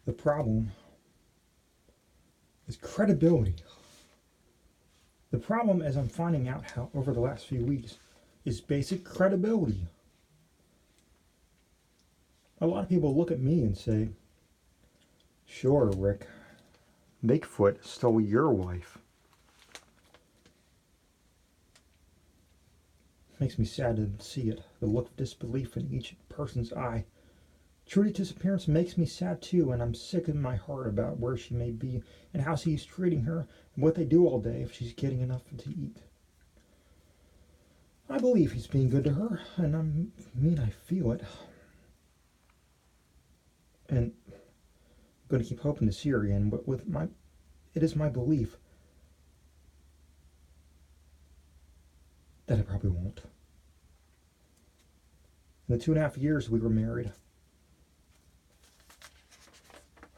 The problem is credibility. The problem, as I'm finding out how over the last few weeks, is basic credibility. A lot of people look at me and say, sure, Rick, Bigfoot stole your wife. Makes me sad to see it, the look of disbelief in each person's eye. Trudy's disappearance makes me sad too, and I'm sick in my heart about where she may be and how he's treating her and what they do all day if she's getting enough to eat. I believe he's being good to her, and I feel it. And I'm going to keep hoping to see her again, but it is my belief that I probably won't. In the 2.5 years we were married,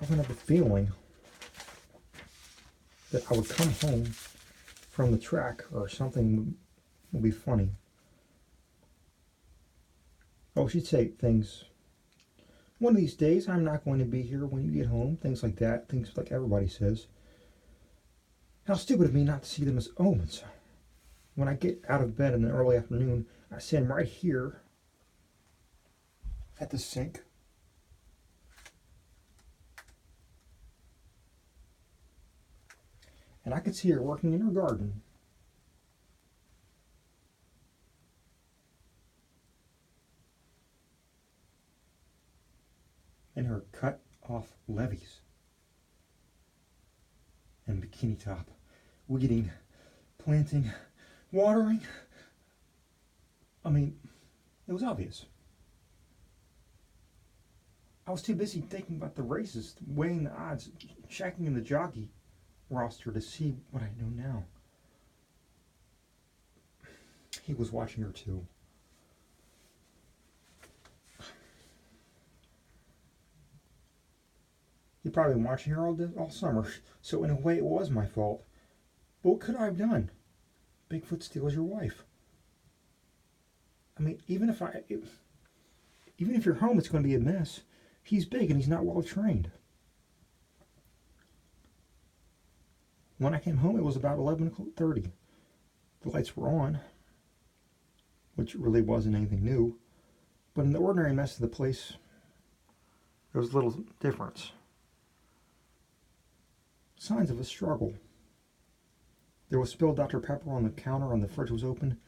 I've had the feeling that I would come home from the track or something would be funny. Oh, she'd say things. One of these days, I'm not going to be here when you get home. Things like that. Things like everybody says. How stupid of me not to see them as omens. When I get out of bed in the early afternoon, I stand right here at the sink. And I could see her working in her garden. In her cut off levies and bikini top, weeding, planting, watering. I mean, it was obvious. I was too busy thinking about the races, weighing the odds, checking in the jockey roster to see what I know now. He was watching her too. He'd probably been watching her all summer, so in a way it was my fault. But what could I have done? Bigfoot steals your wife. I mean, even if you're home, it's going to be a mess. He's big and he's not well trained. When I came home, it was about 11:30. The lights were on, which really wasn't anything new. But in the ordinary mess of the place, there was little difference. Signs of a struggle. There was spilled Dr. Pepper on the counter and the fridge was open,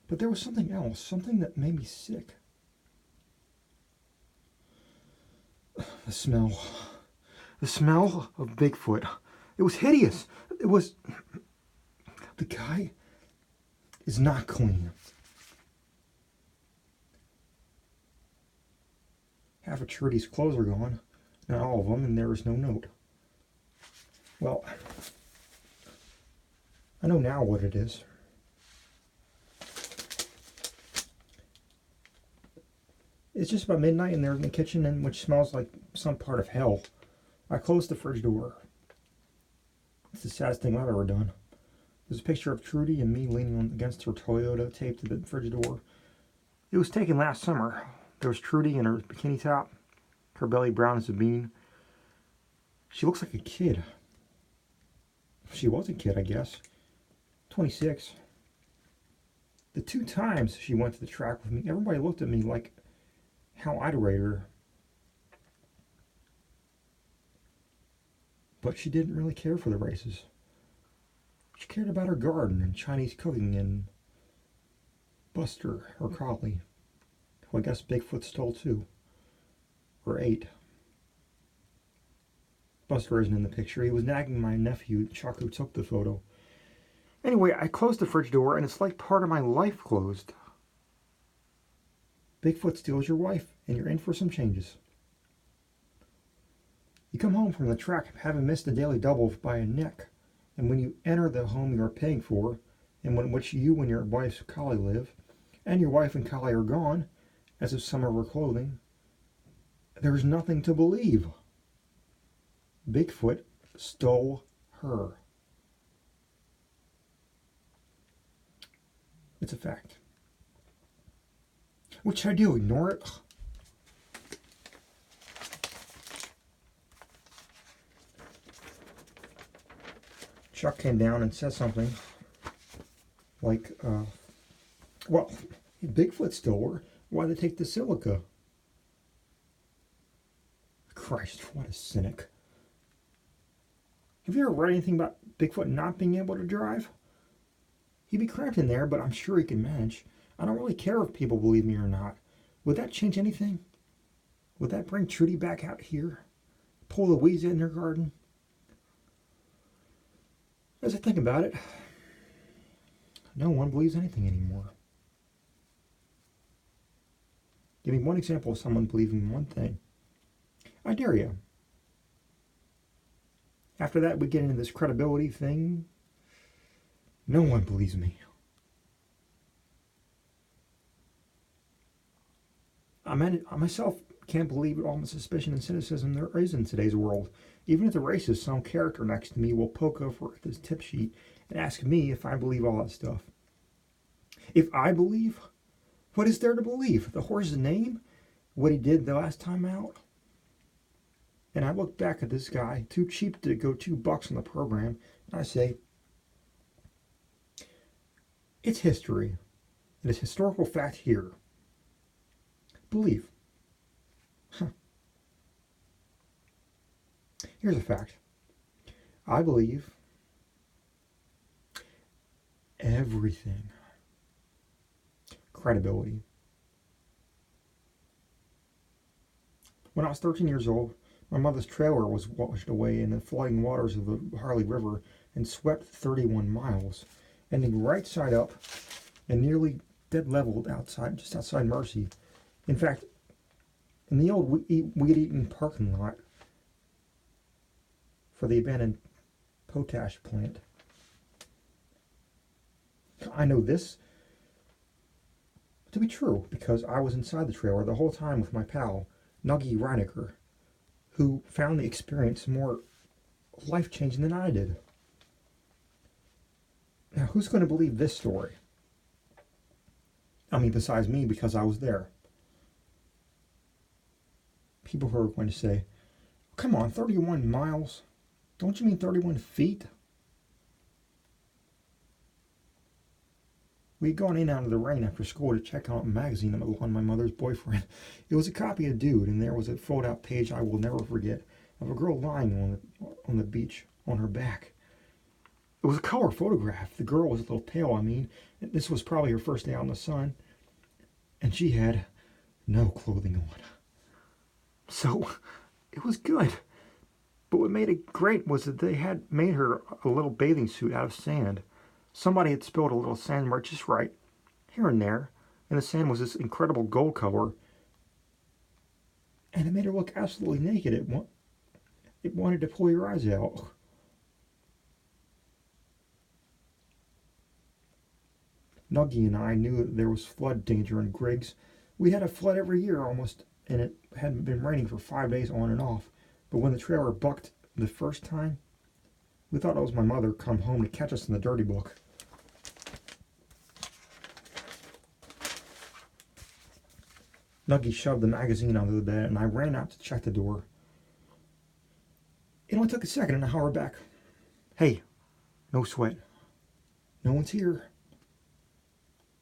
but there was something else, something that made me sick. The smell of Bigfoot. It was hideous. It was... The guy is not clean. Half of Trudy's clothes are gone, not all of them, and there is no note. Well, I know now what it is. It's just about midnight and they're in the kitchen, which smells like some part of hell. I closed the fridge door. It's the saddest thing I've ever done. There's a picture of Trudy and me leaning against her Toyota taped to the fridge door. It was taken last summer. There was Trudy in her bikini top, her belly brown as a bean. She looks like a kid. She was a kid, I guess. 26. The 2 times she went to the track with me, everybody looked at me like how I'd rate her. But she didn't really care for the races. She cared about her garden and Chinese cooking and Buster, her collie, who I guess Bigfoot stole too. Or ate. Buster isn't in the picture. He was nagging my nephew, Chuck, who took the photo. Anyway, I closed the fridge door, and it's like part of my life closed. Bigfoot steals your wife, and you're in for some changes. You come home from the track having missed the daily double by a neck, and when you enter the home you are paying for, and in which you and your wife's collie live, and your wife and collie are gone, as if some of her clothing, there's nothing to believe. Bigfoot stole her. It's a fact. What should I do? Ignore it? Chuck came down and said something like, well, Bigfoot store. Why'd they take the silica? Christ, what a cynic. Have you ever read anything about Bigfoot not being able to drive? He'd be cramped in there, but I'm sure he can manage. I don't really care if people believe me or not. Would that change anything? Would that bring Trudy back out here? Pull the weeds in her garden? As I think about it, no one believes anything anymore. Give me one example of someone believing one thing. I dare you. After that, we get into this credibility thing. No one believes me. I myself can't believe all the suspicion and cynicism there is in today's world. Even if the racist, some character next to me will poke over at this tip sheet and ask me if I believe all that stuff. If I believe, what is there to believe? The horse's name? What he did the last time out? And I look back at this guy, too cheap to go $2 on the program, and I say, it's history. It is historical fact here. Believe. Huh. Here's a fact. I believe everything. Credibility. When I was 13 years old, my mother's trailer was washed away in the flooding waters of the Harley River and swept 31 miles, ending right side up and nearly dead leveled just outside Mercy. In fact, in the old weed-eaten parking lot for the abandoned potash plant. I know this to be true because I was inside the trailer the whole time with my pal, Nuggie Reiniger, who found the experience more life-changing than I did. Now, who's going to believe this story? I mean, besides me, because I was there. People who are going to say, come on, 31 miles? Don't you mean 31 feet? We had gone in out of the rain after school to check out a magazine that belonged to my mother's boyfriend. It was a copy of Dude, and there was a fold-out page I will never forget of a girl lying on the beach on her back. It was a color photograph. The girl was a little pale, I mean. This was probably her first day out in the sun. And she had no clothing on. So, it was good. But what made it great was that they had made her a little bathing suit out of sand. Somebody had spilled a little sand right just right, here and there, and the sand was this incredible gold color. And it made her look absolutely naked. It wanted to pull your eyes out. Nuggie and I knew that there was flood danger in Griggs. We had a flood every year almost, and it hadn't been raining for 5 days on and off. But when the trailer bucked the first time, we thought it was my mother come home to catch us in the dirty book. Nuggie shoved the magazine under the bed, and I ran out to check the door. It only took a second, and I hollered back, "Hey, no sweat. No one's here."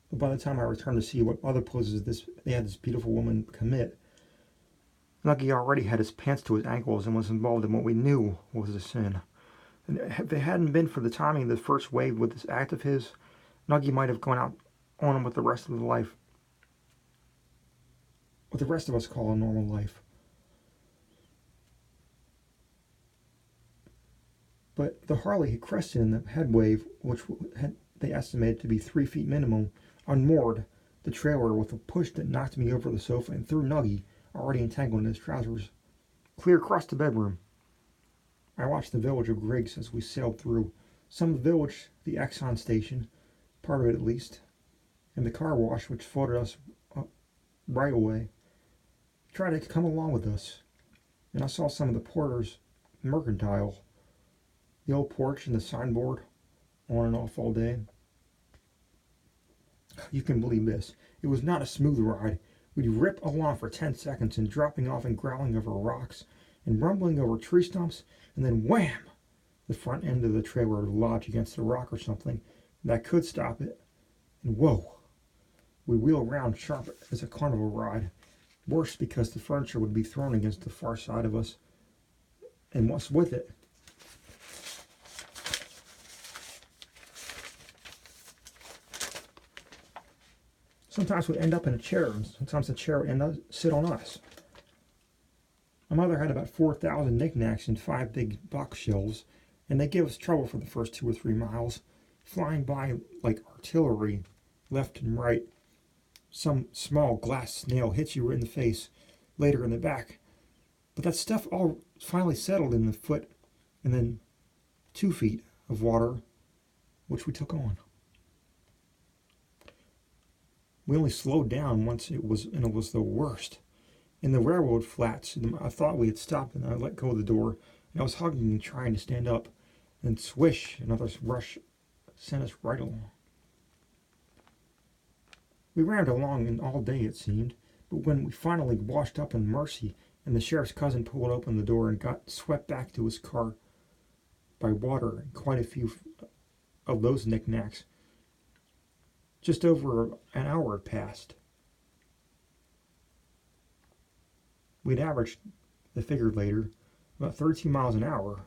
But by the time I returned to see what other poses they had this beautiful woman commit, Nuggie already had his pants to his ankles and was involved in what we knew was a sin. And if it hadn't been for the timing of the first wave with this act of his, Nuggie might have gone out on with the rest of the life. What the rest of us call a normal life. But the Harley had crested in the head wave, which they estimated to be 3 feet minimum, unmoored the trailer with a push that knocked me over the sofa and threw Nuggie, already entangled in his trousers, clear across the bedroom. I watched the village of Griggs as we sailed through. Some of the village, the Exxon station, part of it at least, and the car wash which floated us right away, tried to come along with us. And I saw some of the porters' mercantile, the old porch and the signboard, on and off all day. You can believe this. It was not a smooth ride. We'd rip along for 10 seconds and dropping off and growling over rocks and rumbling over tree stumps, and then wham! the front end of the trailer to lodge against a rock or something that could stop it. And whoa, we wheel around sharp as a carnival ride. Worse because the furniture would be thrown against the far side of us and what's with it. Sometimes we'd end up in a chair, and sometimes the chair would end up sit on us. My mother had about 4,000 knickknacks and 5 big box shelves, and they gave us trouble for the first 2 or 3 miles, flying by like artillery, left and right. Some small glass snail hits you in the face, later in the back. But that stuff all finally settled in the foot, and then 2 feet of water, which we took on. We only slowed down once it was the worst. In the railroad flats, I thought we had stopped, and I let go of the door, and I was hugging and trying to stand up, and swish, another rush sent us right along. We ran along and all day, it seemed, but when we finally washed up in Mercy, and the sheriff's cousin pulled open the door and got swept back to his car by water and quite a few of those knickknacks, just over an hour had passed. We'd averaged, they figured later, about 32 miles an hour,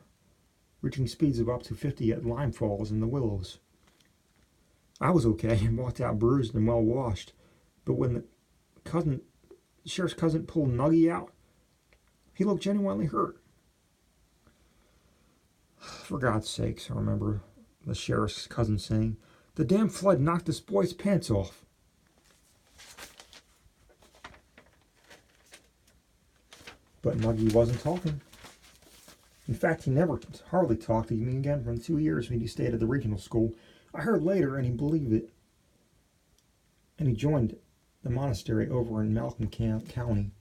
reaching speeds of up to 50 at Lime Falls and the Willows. I was okay and walked out bruised and well washed, but when the sheriff's cousin pulled Nuggy out, he looked genuinely hurt. For God's sakes, I remember the sheriff's cousin saying, "The damn flood knocked this boy's pants off." But Nuggy wasn't talking. In fact, he never hardly talked to me again for 2 years when he stayed at the regional school. I heard later, and he believed it. And he joined the monastery over in Malcolm County.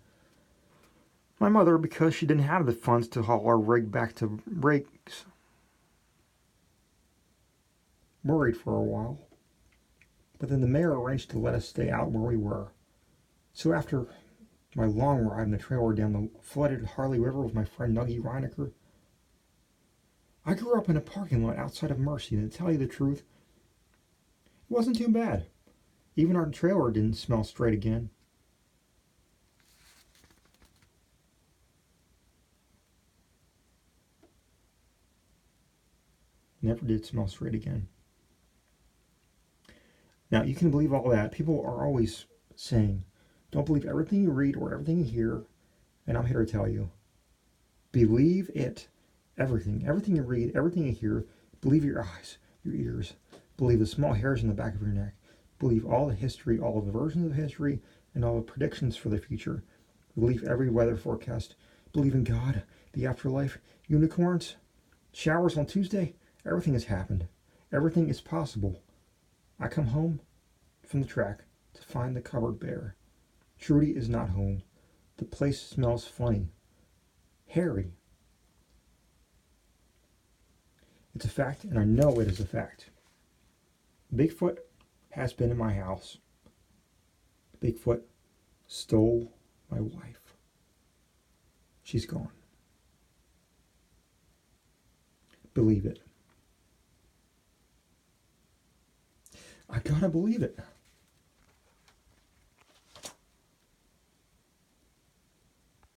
My mother, because she didn't have the funds to haul our rig back to Rakes, worried for a while. But then the mayor arranged to let us stay out where we were. So after my long ride in the trailer down the flooded Harley River with my friend Nuggy Reinecker, I grew up in a parking lot outside of Mercy, and to tell you the truth, it wasn't too bad. Even our trailer didn't smell straight again. Never did smell straight again. Now, you can believe all that. People are always saying, don't believe everything you read or everything you hear, and I'm here to tell you. Believe it. Everything. Everything you read, everything you hear, believe your eyes, your ears. Believe the small hairs in the back of your neck. Believe all the history, all of the versions of history, and all the predictions for the future. Believe every weather forecast. Believe in God, the afterlife, unicorns, showers on Tuesday. Everything has happened. Everything is possible. I come home from the track to find the cupboard bare. Trudy is not home. The place smells funny. Hairy. It's a fact, and I know it is a fact. Bigfoot has been in my house. Bigfoot stole my wife. She's gone. Believe it. I gotta believe it.